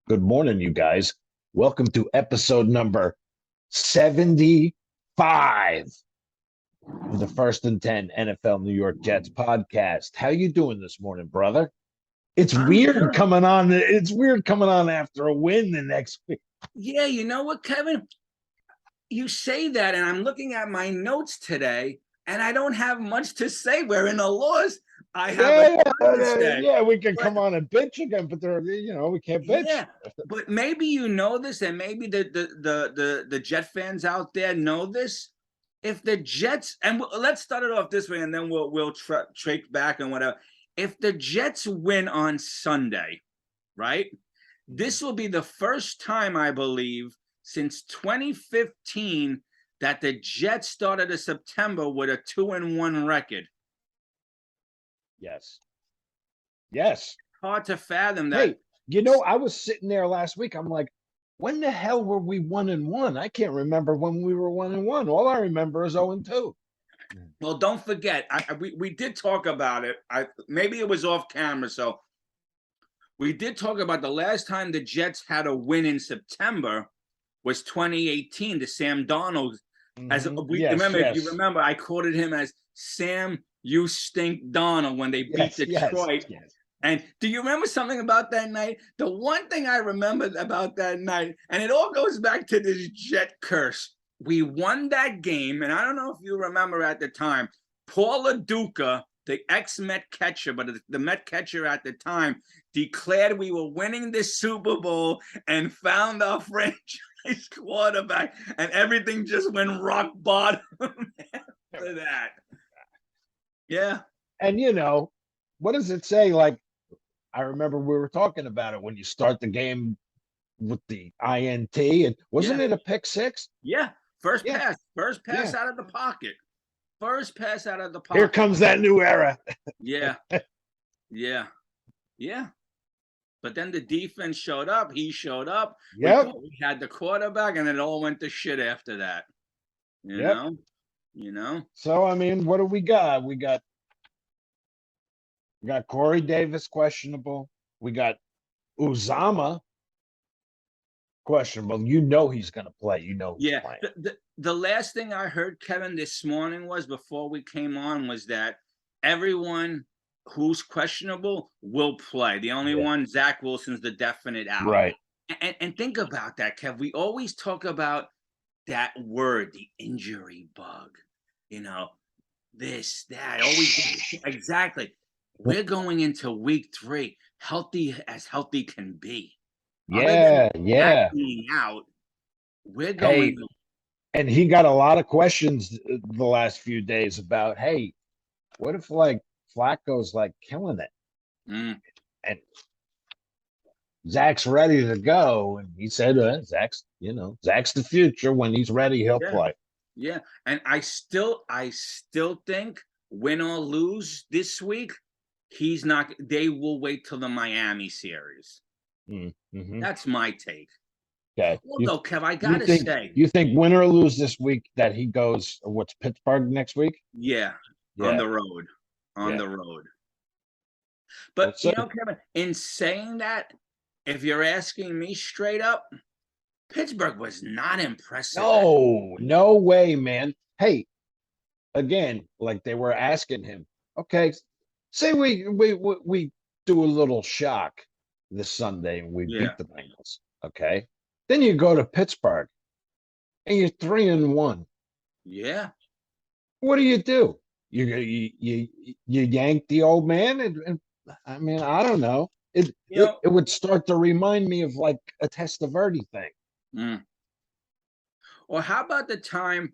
Good morning, you guys. Welcome to episode number 75 of the First and 10 NFL New York Jets podcast. How you doing this morning, brother? It's I'm weird good. coming on. It's weird coming on after a win the next week. Yeah, you know what, Kevin? You say that, and I'm looking at my notes today, and I don't have much to say. We're in a loss. I have a Yeah, ton to say. yeah, we can But come on and bitch again, but we can't bitch. yeah, but maybe you know this, and maybe the Jet fans out there know this. If the Jets, and let's start it off this way, and then we'll trake back and whatever. If the Jets win on Sunday, right? This will be the first time, I believe, since 2015 that the Jets started a September with a 2-1 record. Yes. Yes. Hard to fathom that. Hey, I was sitting there last week. I'm like, when the hell were we 1-1? I can't remember when we were 1-1. All I remember is 0-2. Well, don't forget, we did talk about it. Maybe it was off camera, so we did talk about the last time the Jets had a win in September was 2018 to Sam Darnold. As we remember, if you remember, I quoted him as Sam, you stink Darnold when they beat Detroit. Yes. And do you remember something about that night? The one thing I remembered about that night, and it all goes back to this Jet curse. We won that game, and I don't know if you remember at the time, Paul LaDuca, the ex-Met catcher, but the Met catcher at the time, declared we were winning this Super Bowl and found our franchise quarterback, and everything just went rock bottom after that. Yeah. And what does it say? Like, I remember we were talking about it when you start the game with the INT, and wasn't it a pick six? Yeah. First pass out of the pocket. First pass out of the pocket. Here comes that new era. Yeah. But then the defense showed up. He showed up. Yep. We had the quarterback, and it all went to shit after that. You know? So, I mean, what do we got? We got Corey Davis questionable. We got Uzomah questionable. He's going to play. He's playing. The last thing I heard, Kevin, this morning before we came on was that everyone who's questionable will play. The only one, Zach Wilson's the definite out. Right. And think about that, Kev. We always talk about that word, the injury bug. This, that, always exactly. We're going into week 3, healthy as healthy can be. Yeah. Being out, we're going. And he got a lot of questions the last few days about, hey, what if Flacco's killing it? And Zach's ready to go. And he said, Zach's the future. When he's ready, he'll play. Yeah. And I still think, win or lose this week, they will wait till the Miami series. Mm-hmm. That's my take. Okay. Although, Kev, I gotta say, you think win or lose this week that he goes? What's Pittsburgh next week? Yeah. On the road. The road. But Kevin, in saying that, if you're asking me straight up, Pittsburgh was not impressive. No way, man. Hey, again, like they were asking him. Okay, say we do a little shock this Sunday and we beat the Bengals. Okay. Then you go to Pittsburgh and you're 3-1. Yeah. What do? You yank the old man, and I mean, I don't know. It would start to remind me of like a Testaverde thing. Or how about the time?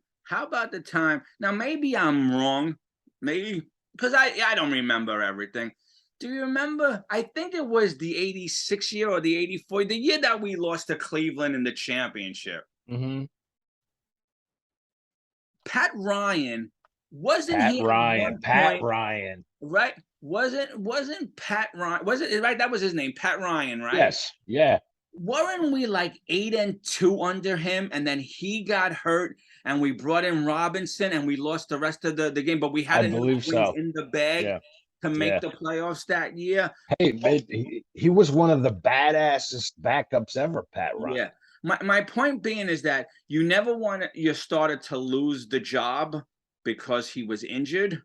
Now maybe I'm wrong. Maybe because I don't remember everything. Do you remember? I think it was the 86 year or the 84, the year that we lost to Cleveland in the championship. Mm-hmm. Pat Ryan, wasn't Pat he? Pat Ryan. Right? Wasn't Pat Ryan? Was it right? That was his name, Pat Ryan, right? Yes. Yeah. Weren't we 8-2 under him, and then he got hurt, and we brought in Robinson, and we lost the rest of the game, but we had enough wins in the bag to make the playoffs that year. Hey, he was one of the badassest backups ever, Pat Ryan. Yeah. My point being is that you never want your starter to lose the job because he was injured.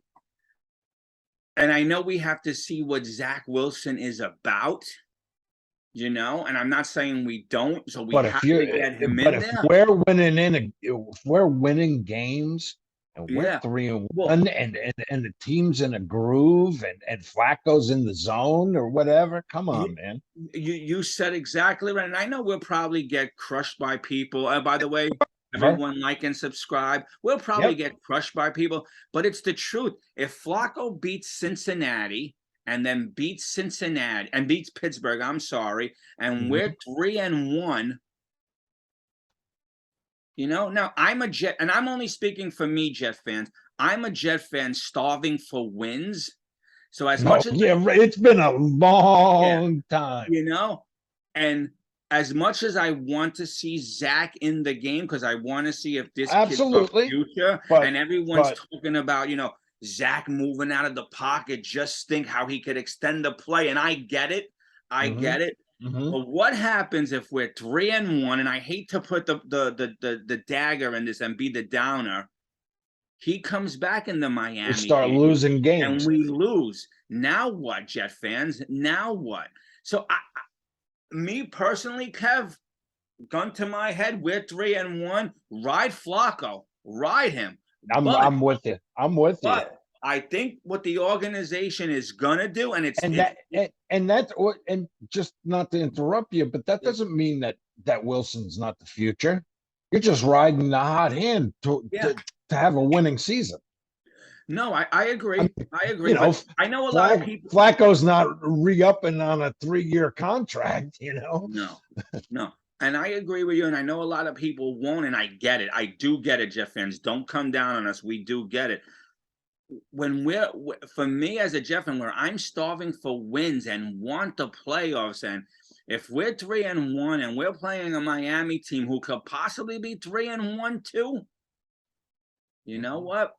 And I know we have to see what Zach Wilson is about, and I'm not saying we don't, so we have to get him in there. If we're winning games and we're 3-1 and the team's in a groove and Flacco's in the zone or whatever, come on, man. You said exactly right. And I know we'll probably get crushed by people. By the way, everyone like and subscribe. We'll probably get crushed by people, but it's the truth. If Flacco beats Cincinnati and then beats Pittsburgh, and we're 3-1, now I'm a Jet, and I'm only speaking for me, Jet fans. I'm a Jet fan starving for wins. So as much as it's been a long time, and as much as I want to see Zach in the game, because I want to see if this kid's future, and everyone's talking about, Zach moving out of the pocket, just think how he could extend the play. And I get it. Get it. But what happens if we're 3-1? And I hate to put the dagger in this and be the downer. He comes back in the Miami. We start losing games. And we lose. Now what, Jet fans? Now what? So me personally, Kev, gun to my head, we're 3-1. Ride Flacco. Ride him. I'm with you. But I think what the organization is gonna do, and just not to interrupt you, but that doesn't mean that Wilson's not the future. You're just riding the hot hand to have a winning season. No, I agree. I agree. I know a lot of people. Flacco's not re-upping on a 3-year contract, No. And I agree with you, and I know a lot of people won't, and I get it. I do get it, Jet fans. Don't come down on us. We do get it. For me as a Jet fan, where I'm starving for wins and want the playoffs, and if we're 3-1 and we're playing a Miami team who could possibly be 3-1 too, you know what?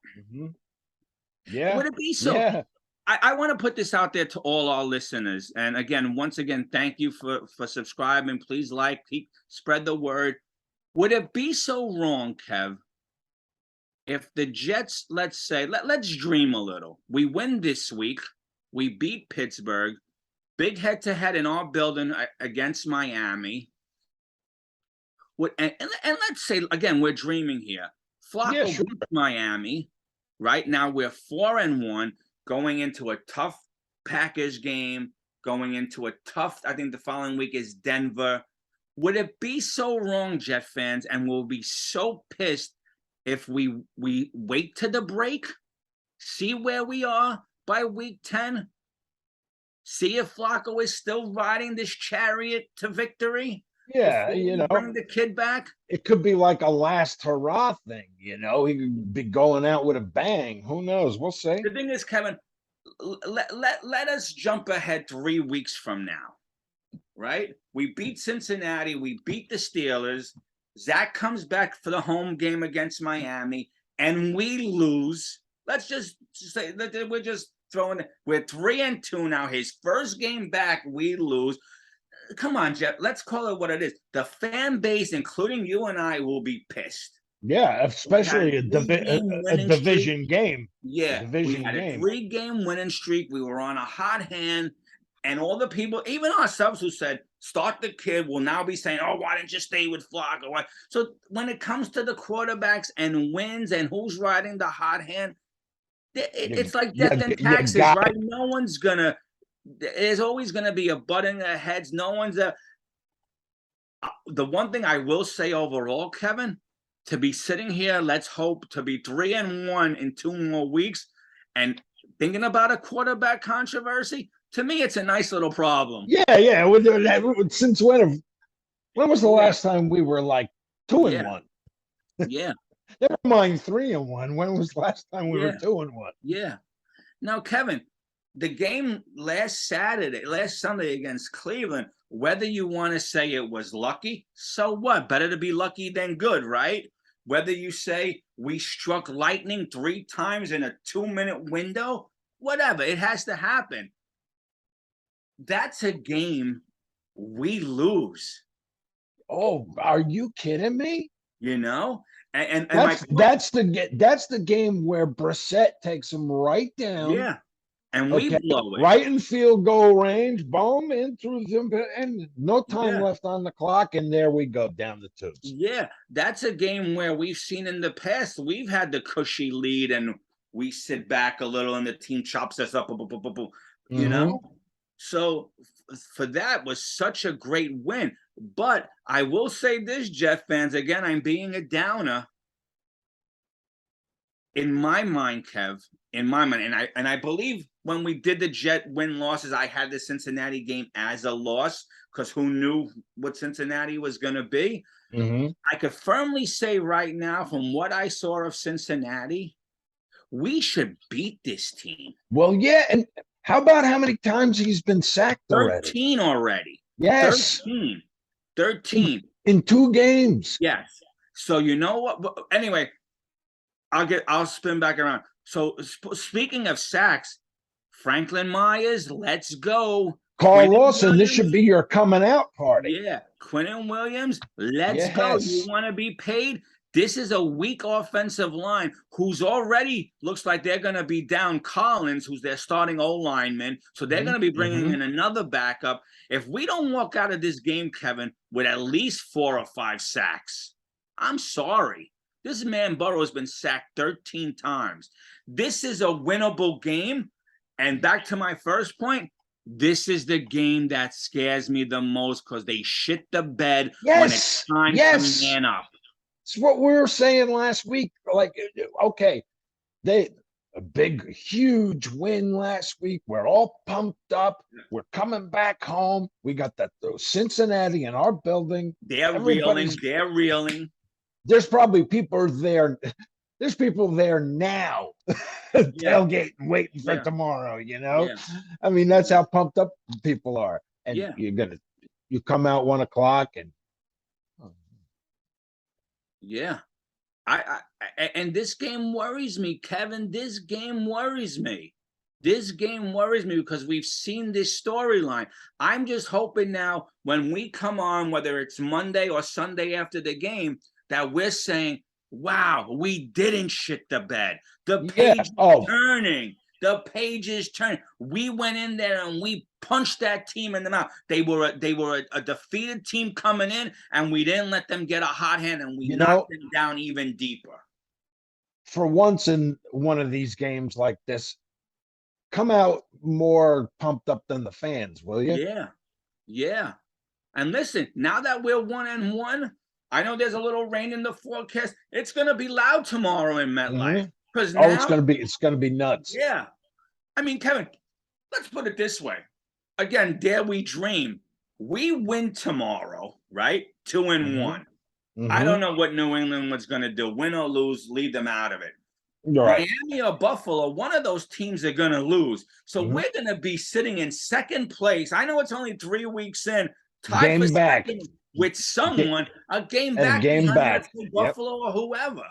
Yeah. Would it be so? Yeah. I want to put this out there to all our listeners. And again, once again, thank you for subscribing. Please spread the word. Would it be so wrong, Kev, if the Jets, let's say, let's dream a little. We win this week. We beat Pittsburgh. Big head-to-head in our building against Miami. And let's say, again, we're dreaming here. Flacco beats Miami. Right now, we're 4-1. Going into a tough Packers game, going into a tough, I think the following week is Denver. Would it be so wrong, Jet fans, and we'll be so pissed if we wait to the break, see where we are by week 10, see if Flacco is still riding this chariot to victory? Yeah, bring the kid back. It could be like a last hurrah thing, He could be going out with a bang. Who knows? We'll see. The thing is, Kevin, let us jump ahead 3 weeks from now, right? We beat Cincinnati. We beat the Steelers. Zach comes back for the home game against Miami, and we lose. Let's just say that we're just throwing it. We're 3-2 now. His first game back, we lose. Come on, Jeff. Let's call it what it is. The fan base, including you and I, will be pissed. Yeah, especially a division game. Yeah, we had a 3-game winning streak. We were on a hot hand, and all the people, even ourselves, who said start the kid, will now be saying, "Oh, why didn't you stay with Flacco?" So when it comes to the quarterbacks and wins and who's riding the hot hand, it's like death and taxes, right? No one's gonna. There's always going to be a butting of heads. No one's the one thing I will say overall, Kevin, to be sitting here, let's hope to be 3-1 in 2 more weeks, and thinking about a quarterback controversy. To me, it's a nice little problem. Yeah. Since when was the last time we were like 2-1? Yeah. Never mind 3-1. When was the last time we were 2-1? Yeah. Now, Kevin, the game last Sunday against Cleveland, whether you want to say it was lucky, so what? Better to be lucky than good, right? Whether you say we struck lightning 3 times in a 2-minute window, whatever. It has to happen. That's a game we lose. Oh, are you kidding me? You know, and my That's the game where Brissett takes him right down. yeah, and we Okay, blow it. right in field goal range, boom, in through them, and no time Yeah. left on the clock, and there we go down the tubes. Yeah, that's a game where we've seen in the past, we've had the cushy lead and we sit back a little and the team chops us up, you know? So for that was such a great win. But I will say this, Jet fans, again, I'm being a downer. In my mind, Kev, in my mind, and I believe when we did the Jet win losses, I had the Cincinnati game as a loss because who knew what Cincinnati was going to be. I could firmly say right now, from what I saw of Cincinnati, we should beat this team. Well, yeah, and how about how many times he's been sacked already? 13 already. Yes. 13. In 2 games. Yes. So you know what? Anyway, I'll spin back around. So speaking of sacks, Franklin Myers, let's go. Carl Lawson, this should be your coming out party. Yeah. Quinnen Williams, let's go. You want to be paid? This is a weak offensive line who's already looks like they're going to be down Collins, who's their starting O-lineman. So they're going to be bringing in another backup. If we don't walk out of this game, Kevin, with at least 4 or 5 sacks, I'm sorry. This man Burrow has been sacked 13 times. This is a winnable game. And back to my first point, this is the game that scares me the most because they shit the bed when it's time to man up. It's what we were saying last week. Like, okay, a big, huge win last week. We're all pumped up. We're coming back home. We got Cincinnati in our building. They're reeling. They're reeling. There's probably people there. There's people there now, tailgating, waiting for tomorrow. You know, I mean, that's how pumped up people are. And you come out 1 o'clock and. Yeah. And this game worries me, Kevin. This game worries me. This game worries me because we've seen this storyline. I'm just hoping now when we come on, whether it's Monday or Sunday after the game, that we're saying, wow, we didn't shit the bed. The page is turning. The page is turning. We went in there and we punched that team in the mouth. They were a defeated team coming in, and we didn't let them get a hot hand, and we knocked them down even deeper. For once in one of these games like this, come out more pumped up than the fans, will you? Yeah. Yeah. And listen, now that we're 1-1, I know there's a little rain in the forecast. It's going to be loud tomorrow in MetLife. Because it's going to be nuts. Yeah. I mean, Kevin, let's put it this way. Again, dare we dream. We win tomorrow, right? 2-1. I don't know what New England was going to do. Win or lose, leave them out of it. Right. Miami or Buffalo, one of those teams are going to lose. So we're going to be sitting in second place. I know it's only 3 weeks in. Tied for second with someone, a game back. Buffalo or whoever.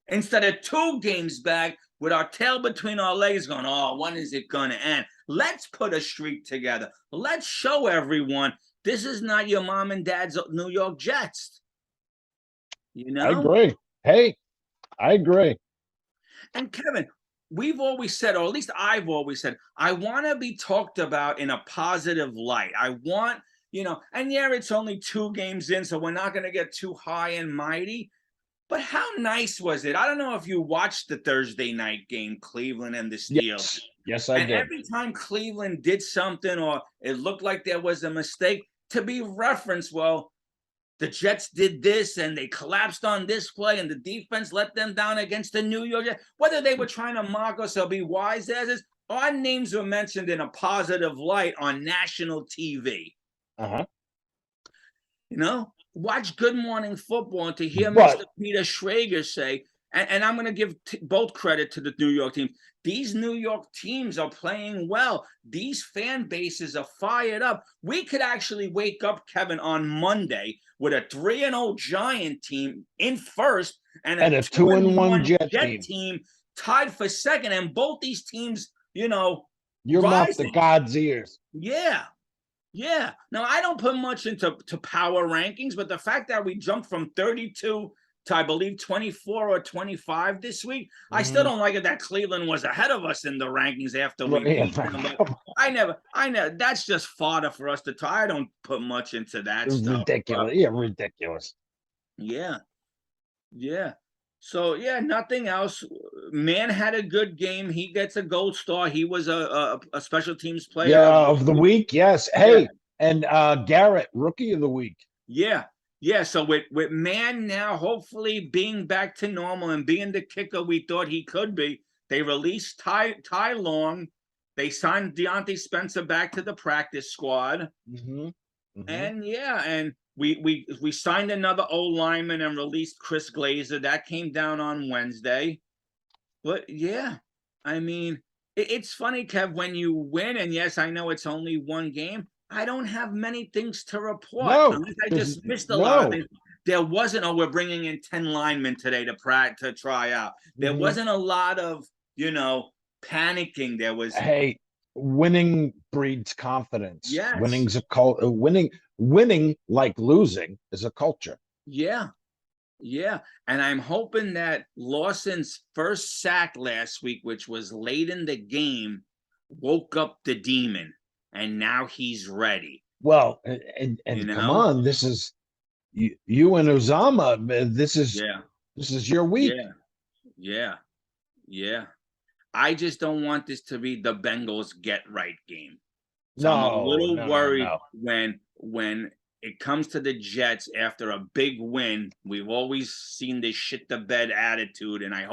Instead of 2 games back with our tail between our legs going, oh, when is it going to end? Let's put a streak together. Let's show everyone this is not your mom and dad's New York Jets. You know? I agree. Hey, I agree. And Kevin, we've always said, or at least I've always said, I want to be talked about in a positive light. I want, and it's only 2 games in, so we're not going to get too high and mighty. But how nice was it? I don't know if you watched the Thursday night game, Cleveland and the Steelers. Yes, I did. And every time Cleveland did something or it looked like there was a mistake, to be referenced, well, the Jets did this and they collapsed on this play and the defense let them down against the New York Jets. Whether they were trying to mock us or be wise as is, our names were mentioned in a positive light on national TV. Watch Good Morning Football and to hear Mr. Peter Schrager say, and I'm going to give both credit to the New York team. These New York teams are playing well. These fan bases are fired up. We could actually wake up, Kevin, on Monday with a 3-0 Giant team in first and a 2-1 Jet team tied for second. And both these teams Your mouth to rising. God's ears. Yeah. Yeah. Now, I don't put much into power rankings, but the fact that we jumped from 32 to, I believe, 24 or 25 this week, I still don't like it that Cleveland was ahead of us in the rankings after we beat them. But I never, that's just fodder for us to talk. I don't put much into that stuff. Ridiculous. Yeah, ridiculous. Yeah. Yeah. So, yeah, nothing else. Man had a good game. He gets a gold star. He was a special teams player of the week. Yes. Hey, and Garrett, rookie of the week. Yeah. Yeah. So with Man now hopefully being back to normal and being the kicker we thought he could be, they released Ty Long. They signed Deontay Spencer back to the practice squad. And and we signed another O-lineman and released Chris Glazer. That came down on Wednesday. But yeah, I mean, it's funny, Kev, when you win, and yes, I know it's only one game, I don't have many things to report. No, I just missed a lot of things. There wasn't, we're bringing in 10 linemen today to try out. There wasn't a lot of, panicking. There was. Hey, winning breeds confidence. Yes. Winning's a winning like losing is a culture. Yeah. Yeah. And I'm hoping that Lawson's first sack last week, which was late in the game, woke up the demon. And now he's ready. Well, and come on, this is you and Uzomah. This is your week. Yeah. I just don't want this to be the Bengals get right game. So I'm a little worried when it comes to the Jets after a big win. We've always seen this shit the bed attitude, and I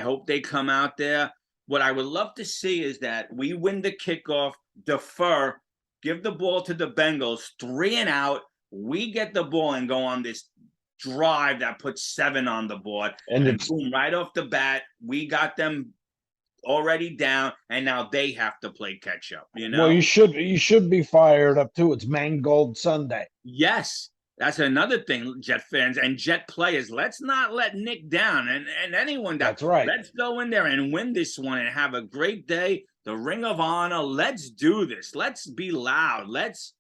hope they come out there. What I would love to see is that we win the kickoff, defer, give the ball to the Bengals, 3 and out. We get the ball and go on this drive that puts 7 on the board. And boom, right off the bat, we got them already down, and now they have to play catch up. Well, you should be fired up too. It's Mangold Sunday. Yes. That's another thing, Jet fans and Jet players. Let's not let Nick down and anyone down. That's right. Let's go in there and win this one and have a great day. The Ring of Honor. Let's do this. Let's be loud. Let's,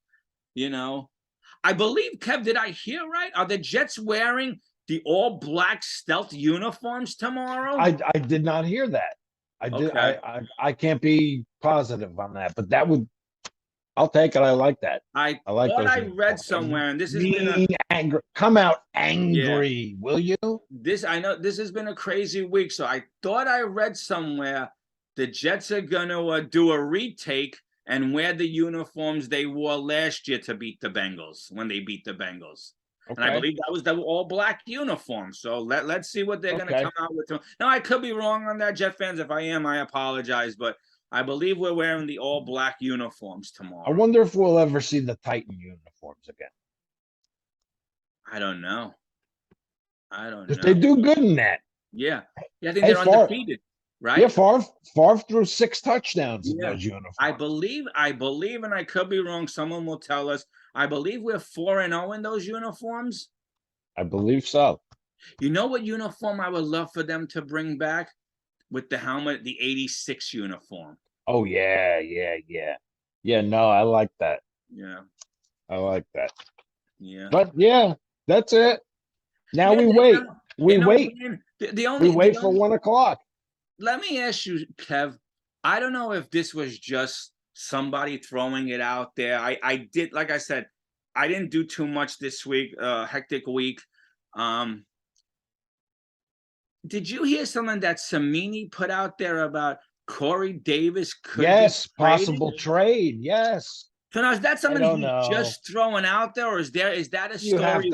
I believe, Kev, did I hear right? Are the Jets wearing the all black stealth uniforms tomorrow? I did not hear that. I can't be positive on that, but that would. I'll take it. I like that. I like thought I read somewhere, and this has been angry. Come out angry, will you? I know this has been a crazy week, so I thought I read somewhere the Jets are gonna do a retake and wear the uniforms they wore last year to beat the Bengals when they beat the Bengals. Okay. And I believe that was the all black uniform. So let's see what they're gonna come out with. Now I could be wrong on that, Jet fans. If I am, I apologize, but I believe we're wearing the all black uniforms tomorrow. I wonder if we'll ever see the Titan uniforms again. I don't know. They do good in that. Yeah. I think they're undefeated, right? Yeah, Favre threw 6 touchdowns in those uniforms. I believe, and I could be wrong. Someone will tell us. I believe we're 4-0 in those uniforms. I believe so. You know what uniform I would love for them to bring back? With the helmet, the 86 uniform. Oh, yeah. Yeah, no, I like that. Yeah. I like that. Yeah. But, yeah, that's it. Now we wait. We wait. We wait for 1 o'clock. Let me ask you, Kev. I don't know if this was just somebody throwing it out there. I did, like I said, I didn't do too much this week, hectic week. Did you hear something that Samini put out there about Corey Davis? Possible trade. Yes. So now is that something he's just throwing out there, or is that a story?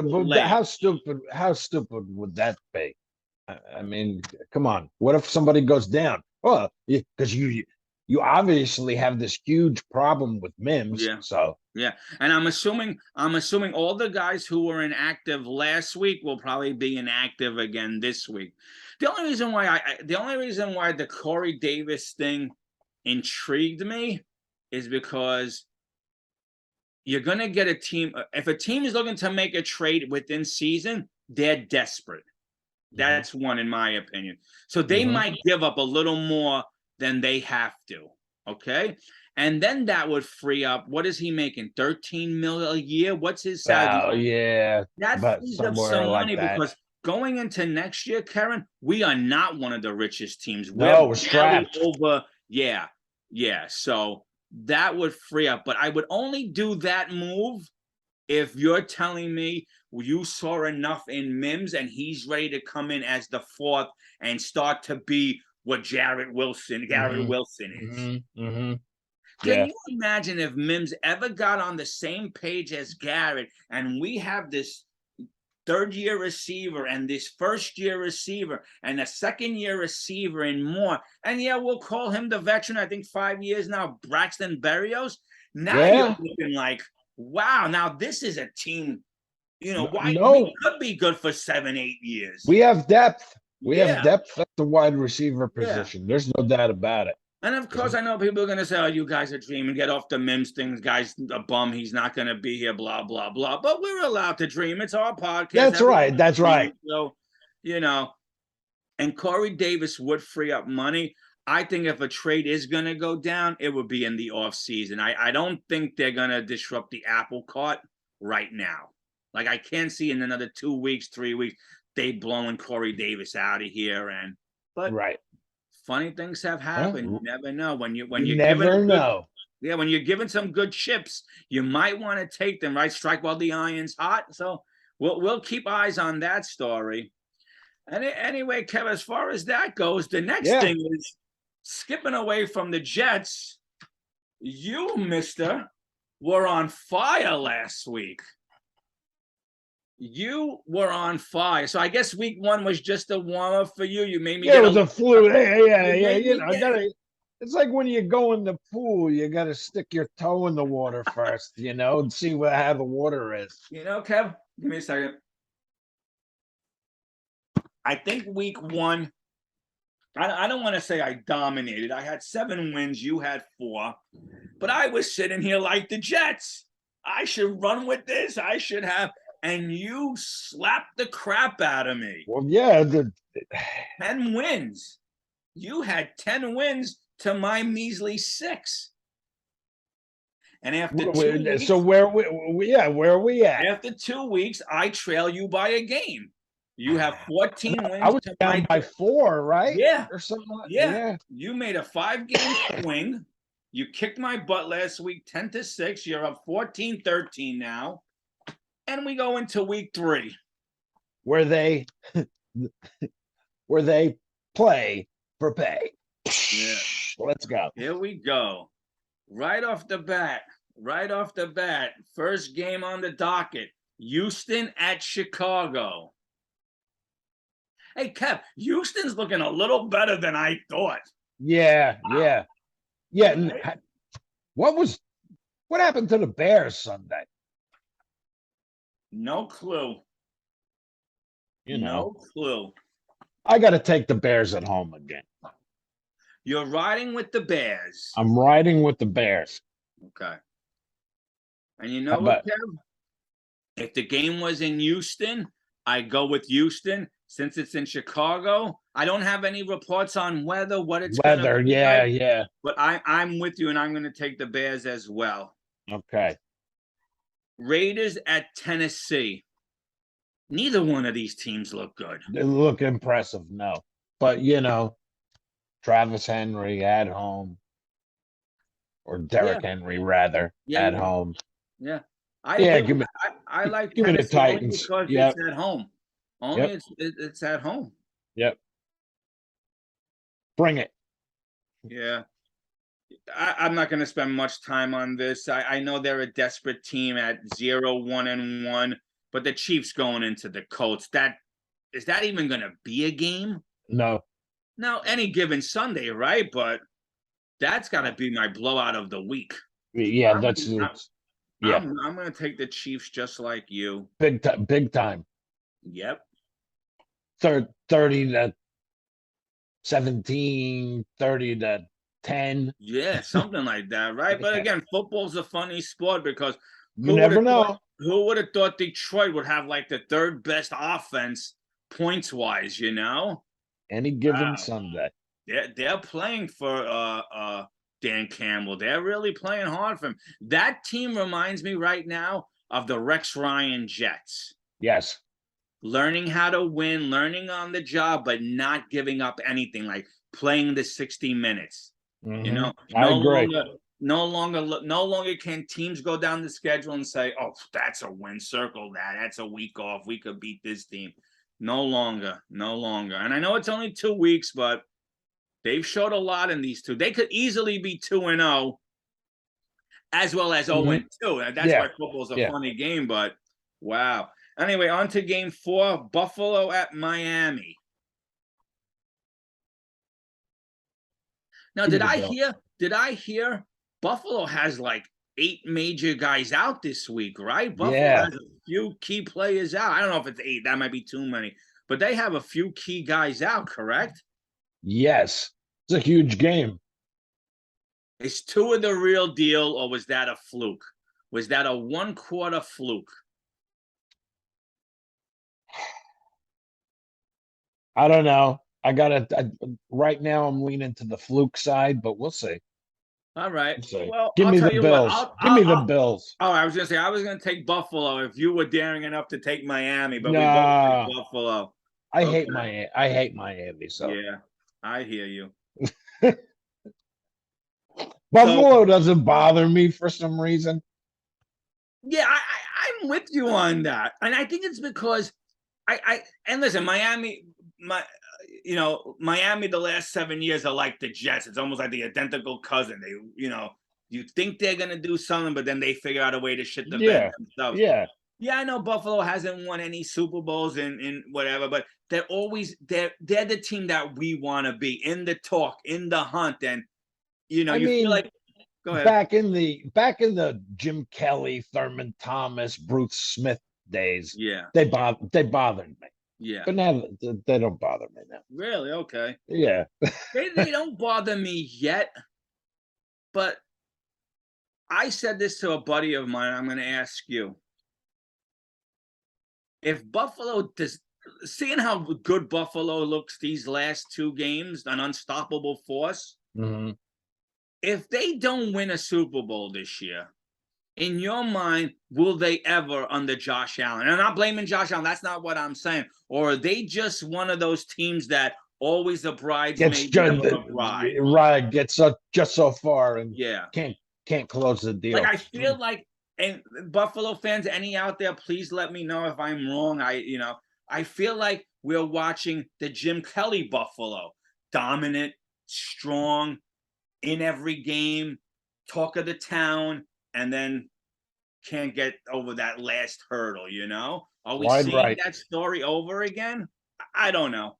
How stupid would that be? I mean, come on. What if somebody goes down? Well, because you obviously have this huge problem with Mims. Yeah. So and I'm assuming all the guys who were inactive last week will probably be inactive again this week. The only reason why the Corey Davis thing intrigued me is because you're gonna get a team. If a team is looking to make a trade within season, they're desperate. That's one, in my opinion. So they might give up a little more then they have to. Okay. And then that would free up. What is he making? 13 million a year? What's his salary? Oh, yeah. That But frees up somewhere some like money that. because going into next year, Karen, we are not one of the richest teams. No, we're barely strapped. over. Yeah. Yeah. So that would free up. But I would only do that move if you're telling me you saw enough in Mims and he's ready to come in as the fourth and start to be what Garrett Wilson is. Mm-hmm. Can you imagine if Mims ever got on the same page as Garrett and we have this third-year receiver and this first-year receiver and a second-year receiver and more? And yeah, we'll call him the veteran, I think 5 years now, Braxton Berrios. Now you're looking like, wow, now this is a team, we could be good for 7-8 years. We have depth. We have depth at the wide receiver position. Yeah. There's no doubt about it. And of course, I know people are going to say, oh, you guys are dreaming. Get off the Mims thing. Guy's a bum. He's not going to be here, blah, blah, blah. But we're allowed to dream. It's our podcast. That's right. That's right. So, and Corey Davis would free up money. I think if a trade is going to go down, it would be in the offseason. I don't think they're going to disrupt the apple cart right now. Like, I can't see in another 2 weeks, 3 weeks, they blowing Corey Davis out of here. But right. Funny things have happened. You never know. When you're never know. When you're giving some good chips, you might want to take them, right? Strike while the iron's hot. So we'll keep eyes on that story. And anyway, Kev, as far as that goes, the next thing is skipping away from the Jets. You, mister, were on fire last week. You were on fire. So I guess week 1 was just a warm-up for you. You made me it was a flu. Yeah. It's like when you go in the pool, you got to stick your toe in the water first, and see how the water is. Kev, give me a second. I think week 1, I don't want to say I dominated. I had 7 wins. You had 4. But I was sitting here like the Jets. I should run with this. I should have... And you slapped the crap out of me. Well, yeah. 10 wins. You had 10 wins to my measly 6. And after 2 weeks... So where are we at? After 2 weeks, I trail you by a game. You have 14 wins. I was down by 4, right? Yeah. Or something like that. Yeah. You made a 5-game swing. You kicked my butt last week, 10-6. You're up 14-13 now. And we go into week 3. Where they play for pay. Yeah. Let's go. Here we go. Right off the bat. First game on the docket. Houston at Chicago. Hey, Kev, Houston's looking a little better than I thought. Yeah. What happened to the Bears Sunday? No clue. No clue. I got to take the Bears at home again. You're riding with the Bears. I'm riding with the Bears. Okay. And you know what, Kev? If the game was in Houston, I go with Houston. Since it's in Chicago, I don't have any reports on what it's going to be. Yeah. But I'm with you, and I'm going to take the Bears as well. Okay. Raiders at Tennessee. Neither one of these teams look good. They look impressive, no. But, Travis Henry at home. Or Derrick Henry, rather, at home. Yeah. I like give Tennessee me the Titans. Because it's at home. It's at home. Yep. Bring it. Yeah. I'm not going to spend much time on this. I know they're a desperate team at 0-1-1, but the Chiefs going into the Colts. Is that even going to be a game? No. No, any given Sunday, right? But that's got to be my blowout of the week. Yeah, I'm going to take the Chiefs just like you. Big time. Yep. 30-17, 30-10. Yeah, something like that, right? But again, football's a funny sport because you never know. Who would have thought Detroit would have like the 3rd best offense points-wise, Any given Sunday. they're playing for Dan Campbell. They're really playing hard for him. That team reminds me right now of the Rex Ryan Jets. Yes. Learning how to win, learning on the job, but not giving up anything, like playing the 60 minutes. You know, I agree. No longer can teams go down the schedule and say, "Oh, that's a win. Circle that. That's a week off. We could beat this team." No longer. And I know it's only 2 weeks, but they've showed a lot in these two. They could easily be 2-0, as well as 0-2. That's why football's a funny game. But wow. Anyway, on to game 4, Buffalo at Miami. Now, did I hear Buffalo has like 8 major guys out this week, right? Buffalo has a few key players out. I don't know if it's 8. That might be too many. But they have a few key guys out, correct? Yes. It's a huge game. Is Tua the real deal, or was that a fluke? Was that a 1/4 fluke? I don't know. Right now I'm leaning to the fluke side, but we'll see. All right. We'll see. Well, Give I'll me tell the you Bills. what. Give me the Bills. Oh, I was going to say, I was going to take Buffalo if you were daring enough to take Miami, but we both Nah. take Buffalo. I hate Miami. So yeah, I hear you. Buffalo doesn't bother me for some reason. Yeah, I'm with you on that, and I think it's because and listen, Miami the last 7 years are like the Jets. It's almost like the identical cousin. They, you think they're gonna do something, but then they figure out a way to shit the bed themselves. Yeah, I know Buffalo hasn't won any Super Bowls in whatever, but they're the team that we want to be in the talk, in the hunt, and feel like. Go ahead. Back in the Jim Kelly, Thurman Thomas, Bruce Smith days, they bothered me. Yeah, but now they don't bother me now. Really? Okay. Yeah, they don't bother me yet, but I said this to a buddy of mine. I'm going to ask you. If Buffalo seeing how good Buffalo looks these last 2 games, an unstoppable force. If they don't win a Super Bowl this year, in your mind, will they ever under Josh Allen? And I'm not blaming Josh Allen. That's not what I'm saying. Or are they just one of those teams that always the bridesmaid, right? Gets just so far and can't close the deal. Like I feel like, and Buffalo fans, any out there, please let me know if I'm wrong. I feel like we're watching the Jim Kelly Buffalo, dominant, strong, in every game, talk of the town, and then can't get over that last hurdle, Are we seeing that story over again? I don't know.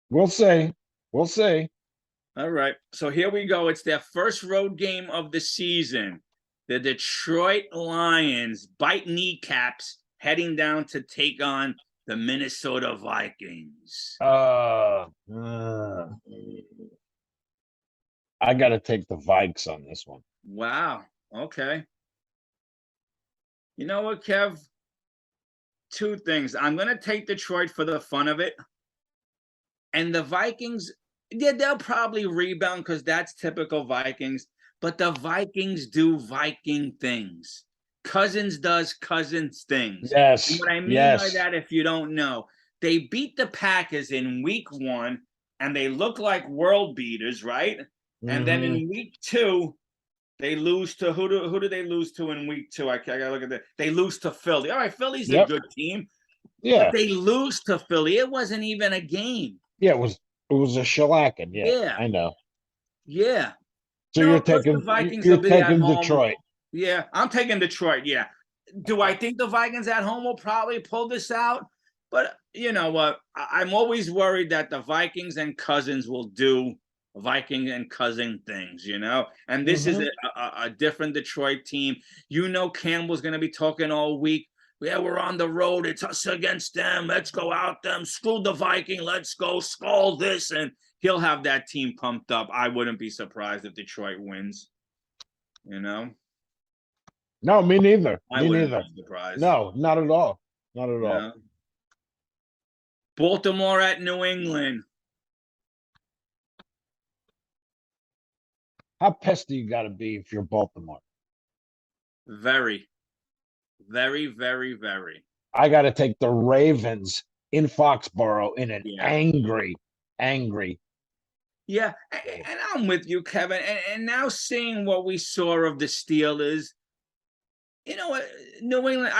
We'll see. All right. So here we go. It's their first road game of the season. The Detroit Lions bite kneecaps heading down to take on the Minnesota Vikings. I got to take the Vikes on this one. Wow. Okay. You know what, Kev? 2 things. I'm going to take Detroit for the fun of it. And the Vikings, they'll probably rebound because that's typical Vikings. But the Vikings do Viking things. Cousins does Cousins things. Yes. And what I mean by that, if you don't know, they beat the Packers in week 1, and they look like world beaters, right? And then in week 2, they lose to who do they lose to in week 2? I gotta look at that. They lose to Philly. All right, Philly's a good team. Yeah, but they lose to Philly. It wasn't even a game. Yeah, it was a shellacking. Yeah, I know. Yeah. So you're taking Detroit. Yeah, I'm taking Detroit. Yeah. Do I think the Vikings at home will probably pull this out? But you know what? I'm always worried that the Vikings and Cousins will do Viking and cousin things, And this is a different Detroit team. Campbell's going to be talking all week. Yeah, we're on the road. It's us against them. Let's go out them. Screw the Viking. Let's go skull this. And he'll have that team pumped up. I wouldn't be surprised if Detroit wins. No, me neither. I wouldn't be surprised. No, not at all. Not at all. Baltimore at New England. How pissed do you got to be if you're Baltimore? Very, very, very, very. I got to take the Ravens in Foxborough in an Yeah. angry. Yeah, and I'm with you, Kevin. And now seeing what we saw of the Steelers, you know what, New England.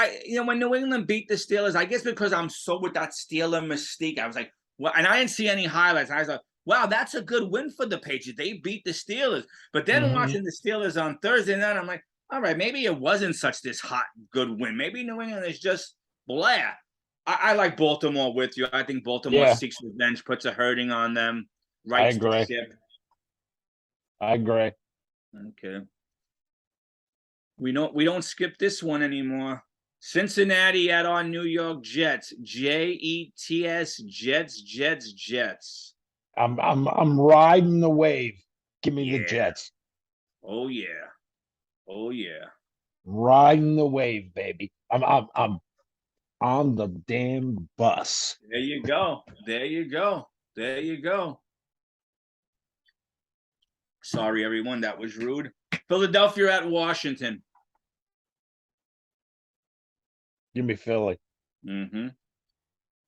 When New England beat the Steelers, I guess because I'm so with that Steeler mystique, I was like, well, and I didn't see any highlights. I was like, wow, that's a good win for the Patriots. They beat the Steelers. But then watching the Steelers on Thursday night, I'm like, all right, maybe it wasn't such this hot good win. Maybe New England is just blah. I like Baltimore with you. I think Baltimore seeks revenge, puts a hurting on them. Rights the ship. I agree. Okay. We don't skip this one anymore. Cincinnati at our New York Jets. Jets, Jets. I'm riding the wave. Give me the Jets. Oh yeah. Riding the wave, baby. I'm on the damn bus. There you go. Sorry, everyone. That was rude. Philadelphia at Washington. Give me Philly.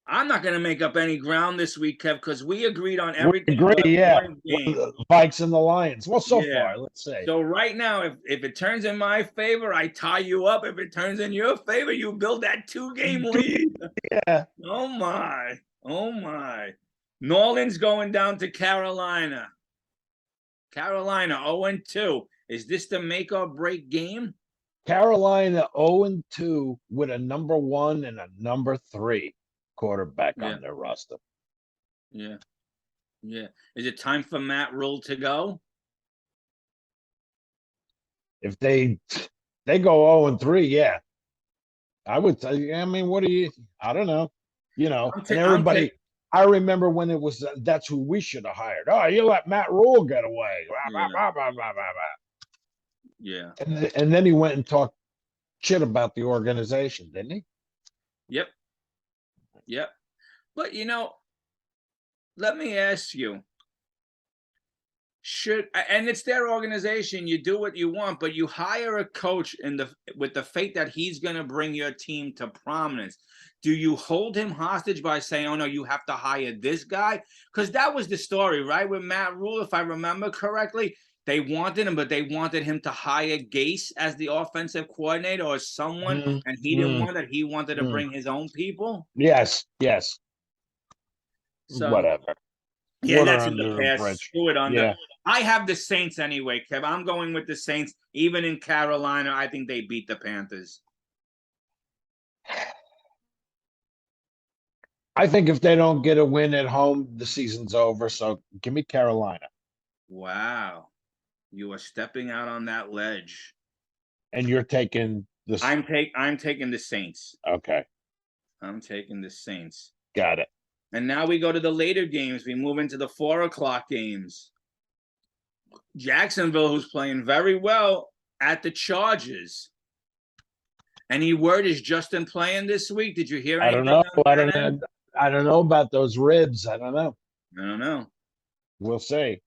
I'm not going to make up any ground this week, Kev, because we agreed on everything. We agree, one game. The Vikes and the Lions. Well, so far, let's say. So right now, if it turns in my favor, I tie you up. If it turns in your favor, you build that 2-game lead. Yeah. Oh my. New Orleans going down to Carolina. 0-2. Is this the make or break game? Carolina 0-2 with a number 1 and a number 3 quarterback on their roster. Yeah. Is it time for Matt Rule to go? If they go 0-3, yeah. I would say, I mean, what do you, I don't know. And everybody, I remember when it was, that's who we should have hired. Oh, you let Matt Rule get away. Yeah. And then he went and talked shit about the organization, didn't he? Yep. But let me ask you. And it's their organization, you do what you want, but you hire a coach with the faith that he's going to bring your team to prominence. Do you hold him hostage by saying, oh no, you have to hire this guy? Because that was the story, right? With Matt Rule, if I remember correctly, they wanted him, but they wanted him to hire Gase as the offensive coordinator or someone, and he didn't want that. He wanted to bring his own people. Yes. So, whatever. Yeah, that's in the past. Screw it under. Yeah. I have the Saints anyway, Kev. I'm going with the Saints. Even in Carolina, I think they beat the Panthers. I think if they don't get a win at home, the season's over. So give me Carolina. Wow. You are stepping out on that ledge. And you're taking the I'm taking the Saints. Okay. I'm taking the Saints. Got it. And now we go to the later games. We move into the 4:00 games. Jacksonville, who's playing very well at the Chargers. Any word, is Justin playing this week? Did you hear anything? I don't know about those ribs. I don't know. We'll see.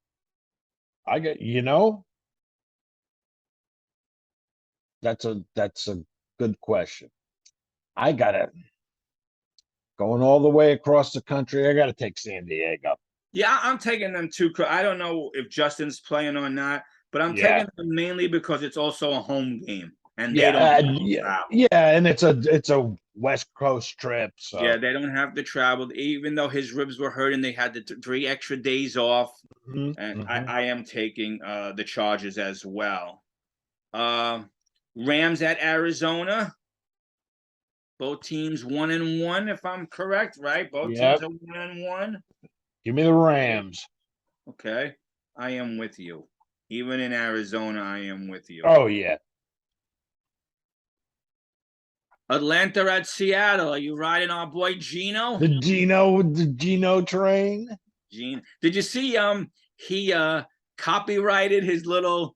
That's a good question. I got it. Going all the way across the country, I got to take San Diego. Yeah, I'm taking them too. I don't know if Justin's playing or not, but I'm taking them mainly because it's also a home game, and they don't. And it's a West Coast trip. So yeah, they don't have to travel. Even though his ribs were hurting, they had the 3 extra days off, and I am taking the Chargers as well. Rams at Arizona. Both teams 1-1, if I'm correct, right? Both teams are 1-1. Give me the Rams. Okay. I am with you. Even in Arizona, I am with you. Oh, yeah. Atlanta at Seattle. Are you riding our boy Gino? The Gino train. Gino. Did you see he copyrighted his little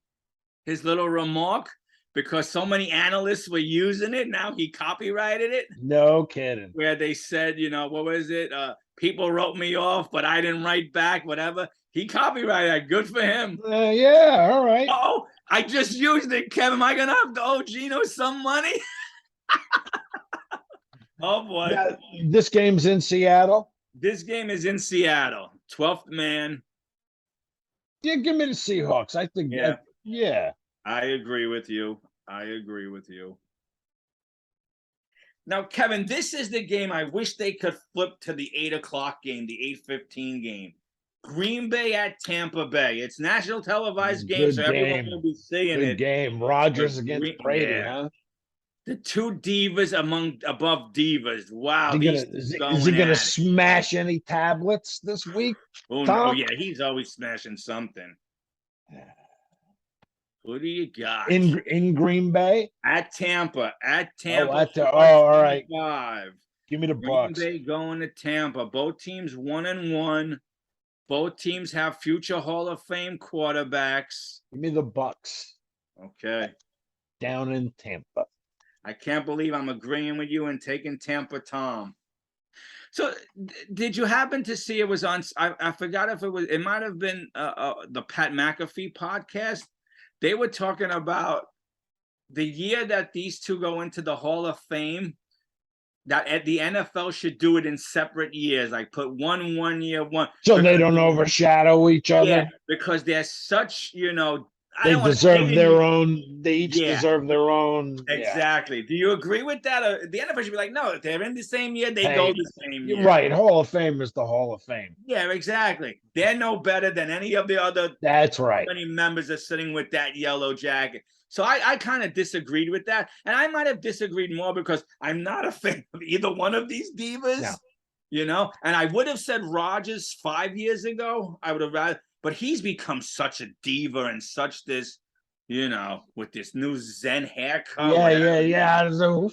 remark? Because so many analysts were using it, now he copyrighted it. No kidding. Where they said, what was it? People wrote me off, but I didn't write back, whatever. He copyrighted that. Good for him. Yeah, all right. Oh, I just used it, Kevin. Am I going to have to owe Gino some money? Oh, boy. Now, this game's in Seattle? This game is in Seattle. 12th man. Yeah, give me the Seahawks. I think, yeah. I agree with you. Now, Kevin, this is the game I wish they could flip to the 8 o'clock game, the 8:15 game. Green Bay at Tampa Bay. It's national televised game, so everyone will be seeing it. Good game. Rodgers against Brady, huh? The two divas above divas. Wow. Is he gonna smash any tablets this week? Oh, no, yeah, he's always smashing something. Who do you got? In Green Bay? At Tampa. All right. Give me the Bucks. Green Bay going to Tampa. Both teams 1-1. Both teams have future Hall of Fame quarterbacks. Give me the Bucks. Okay. Down in Tampa. I can't believe I'm agreeing with you and taking Tampa Tom. So did you happen to see it was on, I forgot if it might have been the Pat McAfee podcast. They were talking about the year that these two go into the Hall of Fame, that the NFL should do it in separate years, like put one year, one. So they don't overshadow each other? Yeah, because they're such, they deserve their own. They each deserve their own. Exactly. Yeah. Do you agree with that? Or the NFL should be like, no, if they're in the same year, they go the same year. Right. Hall of Fame is the Hall of Fame. Yeah, exactly. They're no better than any of the other. That's right. Many members are sitting with that yellow jacket. So I kind of disagreed with that. And I might have disagreed more because I'm not a fan of either one of these divas. No. And I would have said Rodgers 5 years ago. I would have rather. But he's become such a diva and such this, with this new Zen haircut. Yeah. So,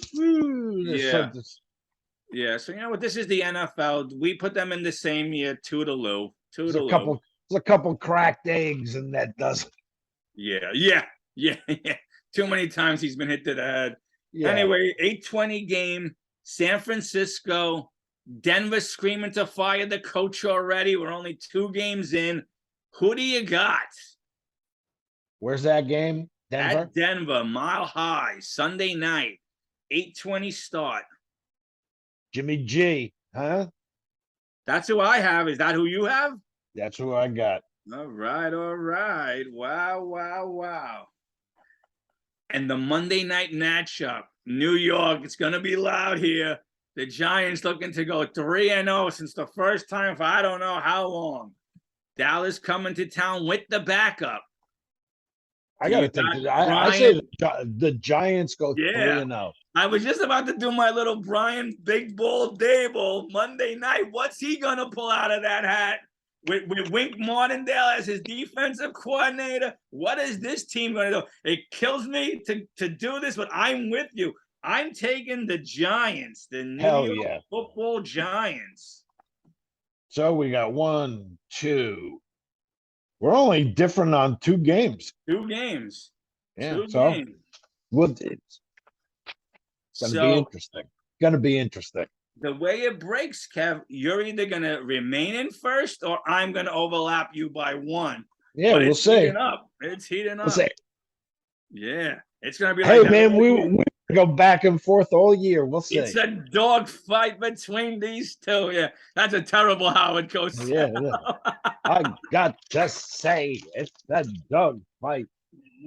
this is the NFL. We put them in the same year, toodaloo. There's a couple cracked eggs, and that doesn't. Yeah. Too many times he's been hit to the head. Yeah. Anyway, 8:20 game, San Francisco, Denver screaming to fire the coach already. We're only 2 games in. Who do you got? Where's that game? Denver? At Denver, Mile High, Sunday night, 8:20 start. Jimmy G, huh? That's who I have. Is that who you have? That's who I got. All right. Wow. And the Monday night matchup, New York, it's going to be loud here. The Giants looking to go 3-0 since the first time for I don't know how long. Dallas coming to town with the backup. I got to think. I say the Giants go 3-0. I was just about to do my little Brian Big Bull Dable Monday night. What's he going to pull out of that hat? With Wink Martindale as his defensive coordinator, what is this team going to do? It kills me to do this, but I'm with you. I'm taking the Giants, the New York Football Giants. So we got 1, 2. We're only different on 2 games. 2 games. Yeah. 2 games. It's going to be interesting. The way it breaks, Kev, you're either going to remain in first or I'm going to overlap you by 1. Yeah, we'll see. It's heating up. We'll see. Yeah. It's going to be like, hey, man, we go back and forth all year. We'll see. It's a dog fight between these two. Yeah, that's a terrible Howard coach. Yeah. I got to say, it's a dog fight.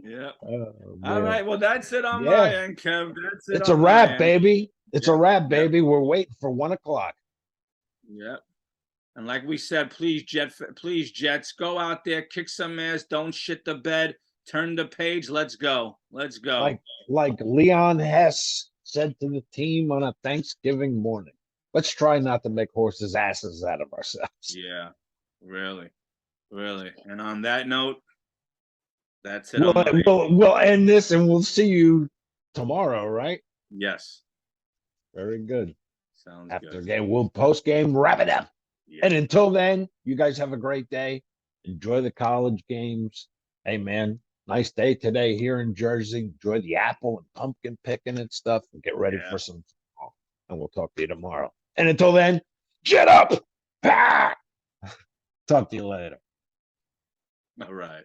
Yeah. All right. Well, that's it on my end, Kev. That's it. It's a wrap, baby. It's a wrap, baby. We're waiting for 1 o'clock. Yep. And like we said, please, Jets, go out there, kick some ass, don't shit the bed, turn the page. Let's go. Like Leon Hess said to the team on a Thanksgiving morning, let's try not to make horses' asses out of ourselves. Yeah, really. And on that note, that's it. We'll end this and we'll see you tomorrow, right? Yes. Very good. Sounds After good. the game, we'll post-game wrap it up. Yeah. And until then, you guys have a great day. Enjoy the college games. Hey, man, nice day today here in Jersey. Enjoy the apple and pumpkin picking and stuff. And get ready for some football. And we'll talk to you tomorrow. And until then, get up. Ah! Talk to you later. All right.